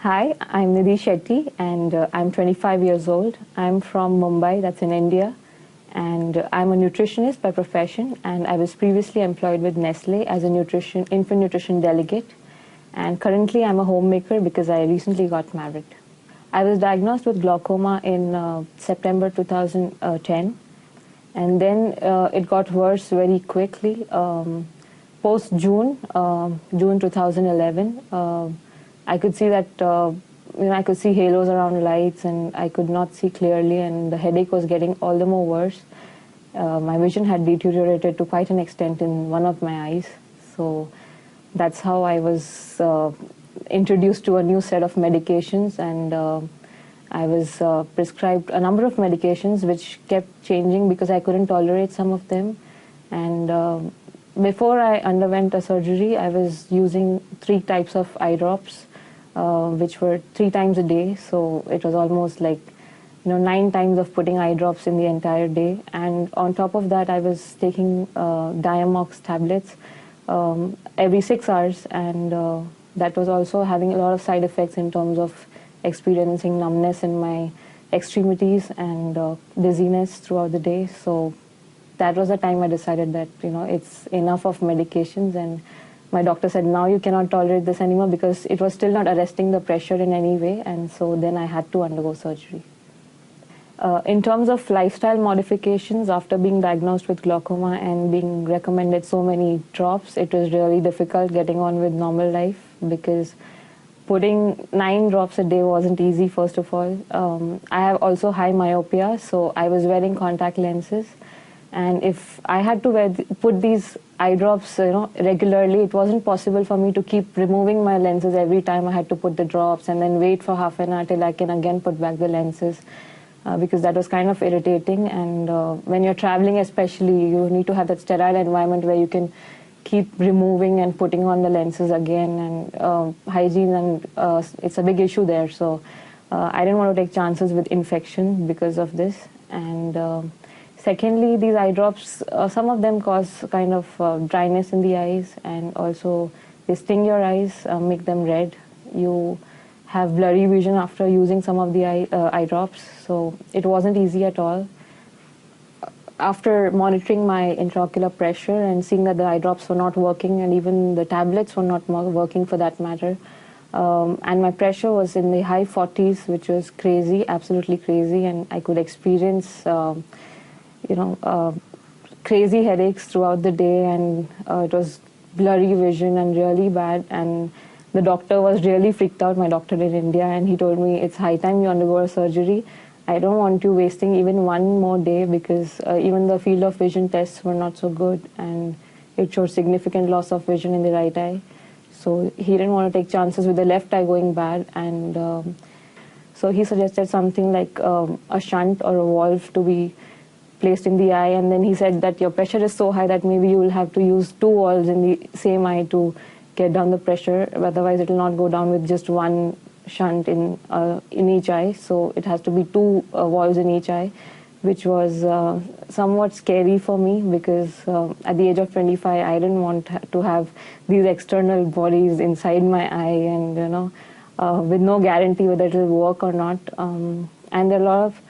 Hi, I'm Nidhi Shetty and I'm 25 years old. I'm from Mumbai, that's in India, and I'm a nutritionist by profession, and I was previously employed with Nestle as a infant nutrition delegate, and currently I'm a homemaker because I recently got married. I was diagnosed with glaucoma in September 2010, and then it got worse very quickly. Post-June, June 2011, I could see that, I could see halos around lights and I could not see clearly, and the headache was getting all the more worse. My vision had deteriorated to quite an extent in one of my eyes. So that's how I was introduced to a new set of medications, and I was prescribed a number of medications which kept changing because I couldn't tolerate some of them. And before I underwent a surgery, I was using 3 types of eye drops, which were 3 times a day. So it was almost like 9 times of putting eye drops in the entire day. And on top of that, I was taking Diamox tablets every 6 hours, and that was also having a lot of side effects in terms of experiencing numbness in my extremities and dizziness throughout the day. So that was the time I decided that it's enough of medications, and my doctor said now you cannot tolerate this anymore because it was still not arresting the pressure in any way, and so then I had to undergo surgery. In terms of lifestyle modifications, after being diagnosed with glaucoma and being recommended so many drops, it was really difficult getting on with normal life because putting 9 drops a day wasn't easy, first of all. I have also high myopia, so I was wearing contact lenses. And if I had to put these eye drops regularly, it wasn't possible for me to keep removing my lenses every time I had to put the drops and then wait for half an hour till I can again put back the lenses. Because that was kind of irritating, and when you're traveling especially, you need to have that sterile environment where you can keep removing and putting on the lenses again, and hygiene, and it's a big issue there. So I didn't want to take chances with infection because of this. And secondly, these eye drops, some of them cause kind of dryness in the eyes, and also they sting your eyes, make them red. You have blurry vision after using some of the eye drops, so it wasn't easy at all. After monitoring my intraocular pressure and seeing that the eye drops were not working, and even the tablets were not working for that matter, and my pressure was in the high 40s, which was crazy, absolutely crazy, and I could experience crazy headaches throughout the day, and it was blurry vision and really bad. And the doctor was really freaked out, my doctor in India, and he told me, it's high time you undergo a surgery. I don't want you wasting even one more day, because even the field of vision tests were not so good, and it showed significant loss of vision in the right eye. So he didn't want to take chances with the left eye going bad, and so he suggested something like a shunt or a valve to be placed in the eye, and then he said that your pressure is so high that maybe you will have to use 2 valves in the same eye to get down the pressure, otherwise it will not go down with just one shunt in each eye. So it has to be 2 valves in each eye, which was somewhat scary for me, because at the age of 25 I didn't want to have these external bodies inside my eye, and with no guarantee whether it will work or not. And there are a lot of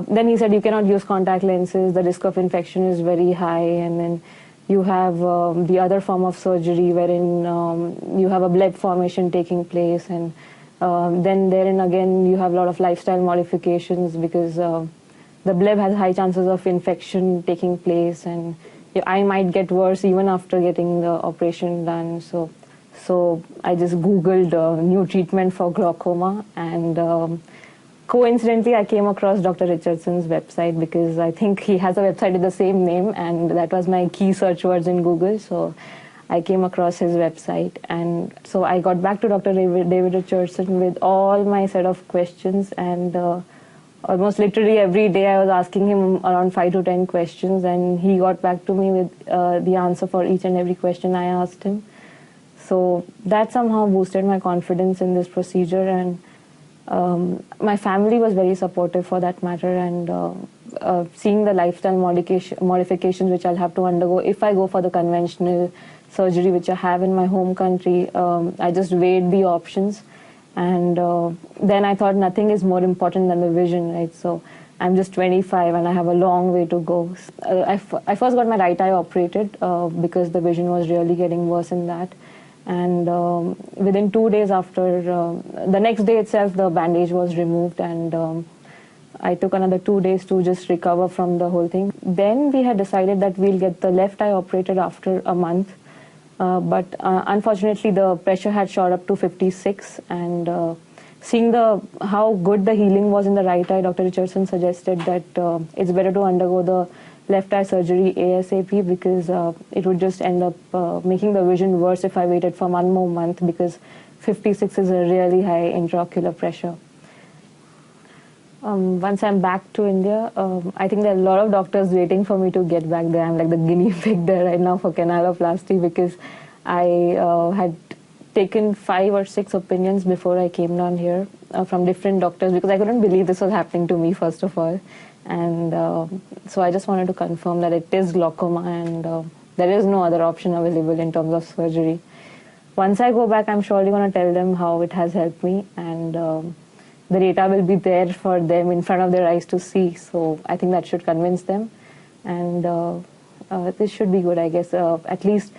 then he said you cannot use contact lenses, the risk of infection is very high, and then you have the other form of surgery wherein you have a bleb formation taking place, and then therein again you have a lot of lifestyle modifications, because the bleb has high chances of infection taking place, and your eye might get worse even after getting the operation done. So I just Googled new treatment for glaucoma, and coincidentally, I came across Dr. Richardson's website, because I think he has a website with the same name, and that was my key search words in Google. So I came across his website, and so I got back to Dr. David Richardson with all my set of questions, and almost literally every day I was asking him around 5 to 10 questions, and he got back to me with the answer for each and every question I asked him. So that somehow boosted my confidence in this procedure, and my family was very supportive for that matter, and seeing the lifestyle modifications which I'll have to undergo if I go for the conventional surgery which I have in my home country, I just weighed the options, And then I thought nothing is more important than the vision, right? So I'm just 25 and I have a long way to go. I first got my right eye operated because the vision was really getting worse in that. And within 2 days after, the next day itself, the bandage was removed, and I took another 2 days to just recover from the whole thing. Then we had decided that we'll get the left eye operated after a month. But unfortunately, the pressure had shot up to 56, and seeing how good the healing was in the right eye, Dr. Richardson suggested that it's better to undergo the left eye surgery ASAP, because it would just end up making the vision worse if I waited for 1 more month, because 56 is a really high intraocular pressure. Once I'm back to India, I think there are a lot of doctors waiting for me to get back there. I'm like the guinea pig there right now for canaloplasty, because I had taken 5 or 6 opinions before I came down here from different doctors, because I couldn't believe this was happening to me, first of all. And so I just wanted to confirm that it is glaucoma, and there is no other option available in terms of surgery. Once I go back, I'm surely going to tell them how it has helped me, and the data will be there for them in front of their eyes to see. So I think that should convince them, and this should be good, I guess. At least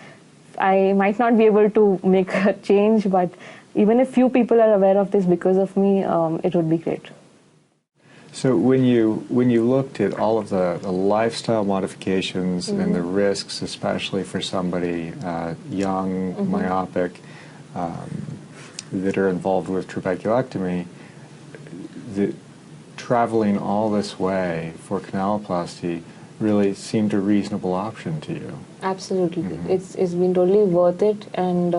I might not be able to make a change, but even if few people are aware of this because of me, it would be great. So when you looked at all of the lifestyle modifications and the risks, especially for somebody young, myopic, that are involved with trabeculectomy, traveling all this way for canaloplasty really seemed a reasonable option to you. Absolutely. It's been totally worth it, and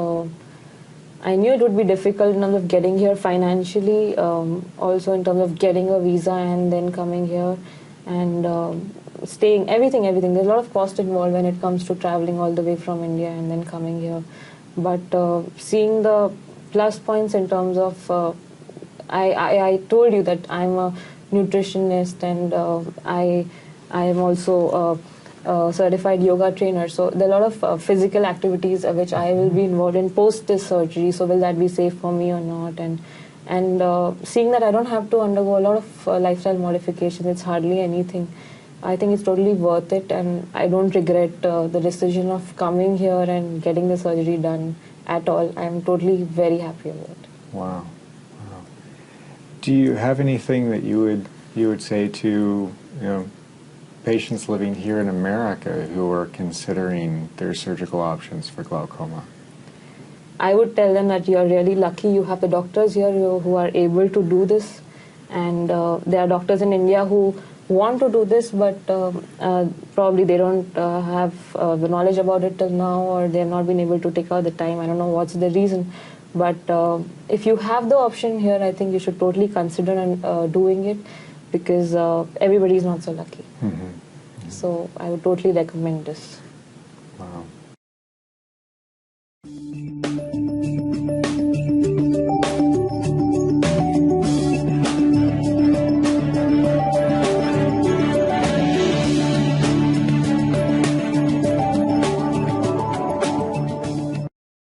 I knew it would be difficult in terms of getting here financially, also in terms of getting a visa and then coming here and staying, everything. There's a lot of cost involved when it comes to traveling all the way from India and then coming here. But seeing the plus points in terms of, I told you that I'm a nutritionist, and I am also a certified yoga trainer. So there are a lot of physical activities which I will be involved in post this surgery. So will that be safe for me or not? And seeing that I don't have to undergo a lot of lifestyle modifications, it's hardly anything. I think it's totally worth it, and I don't regret the decision of coming here and getting the surgery done at all. I'm totally very happy with it. Wow. Do you have anything that you would say to patients living here in America who are considering their surgical options for glaucoma? I would tell them that you're really lucky. You have the doctors here who are able to do this, and there are doctors in India who want to do this, but probably they don't have the knowledge about it till now, or they have not been able to take out the time. I don't know what's the reason. But if you have the option here, I think you should totally consider doing it, because everybody is not so lucky. So I would totally recommend this.